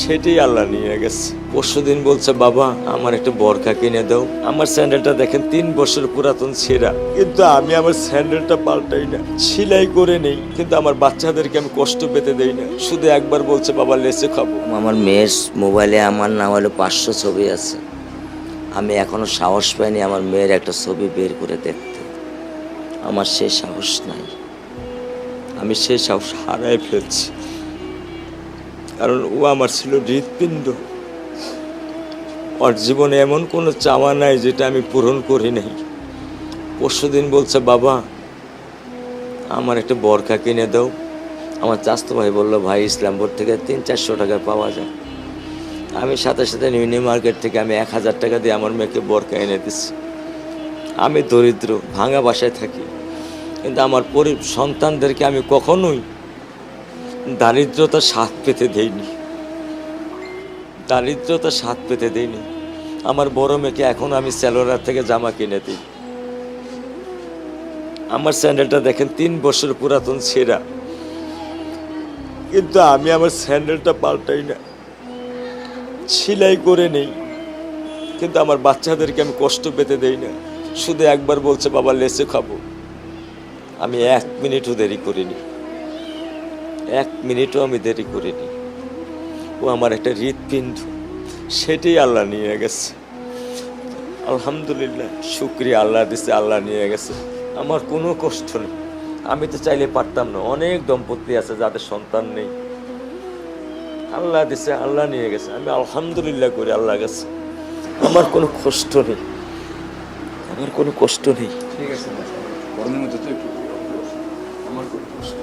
সেটাই আল্লাহ নিয়ে গেছে। পরশুদিন বলছে বাবা আমার একটা বরখা কিনে দাও। আমার স্যান্ডেলটা দেখেন 3 বছর পুরাতন ছেঁড়া, কিন্তু আমি আমার স্যান্ডেলটা পাল্টাই না, সেলাই করে নেই, কিন্তু আমার বাচ্চাদেরকে আমি কষ্ট পেতে দেই না। শুধু একবার বলছে বাবা লেচে খাবো। আমার মেয়ের মোবাইলে আমার না হলে 500 ছবি আছে। আমি এখনো সাহস পাইনি আমার মেয়ের একটা ছবি বের করে দেখতে। আমার সে সাহস নাই। আমি সেই সাহস হারাই ফেলছি, কারণ ও আমার ছিল হৃৎপিণ্ড। ওর জীবনে এমন কোনো চাওয়া নাই যেটা আমি পূরণ করি নাই। পরশুদিন বলছে বাবা আমার একটা বরখা কিনে দাও। আমার চাচতো ভাই বললো ভাই ইসলামপুর থেকে 300-400 টাকা পাওয়া যায়। আমি সাথে সাথে নিউ মার্কেট থেকে আমি 1000 টাকা দিয়ে আমার মেয়েকে বরখা এনে দিচ্ছি। আমি দরিদ্র, ভাঙা বাসায় থাকি, কিন্তু আমার সন্তানদেরকে আমি কখনোই দারিদ্রতার স্বাদ পেতে দেইনি। দারিদ্রতার স্বাদ পেতে দেইনি। আমার বড় মেয়েকে এখন আমি সেলোরার থেকে জামা কিনে দিই। আমার স্যান্ডেলটা দেখেন 3 বছর পুরাতন ছেঁড়া, কিন্তু আমি আমার স্যান্ডেলটা পাল্টাই না, সেলাই করে নেই, কিন্তু আমার বাচ্চাদেরকে আমি কষ্ট পেতে দেই না। শুধু একবার বলছে বাবা লেচে খাবো। আমি 1 মিনিটও দেরি করিনি, 1 মিনিটও আমি দেরি করিনি। ও আমার একটা হৃৎপিণ্ড, সেটাই আল্লাহ নিয়ে গেছে। আলহামদুলিল্লাহ, শুকরিয়া, আল্লাহ দিছে, আল্লাহ নিয়ে গেছে। আমার কোনো কষ্ট নেই। আমি তো চাইলে পারতাম না। অনেক দম্পতি আছে যাদের সন্তান নেই, আল্লাহ দিছে, আল্লাহ নিয়ে গেছে। আমি আলহামদুলিল্লাহ করি আল্লাহ গেছে। আমার কোনো কষ্ট নেই, আমার কোনো কষ্ট নেই। ঠিক আছে, গরমের মধ্যে তো একটু আমার কোনো কষ্ট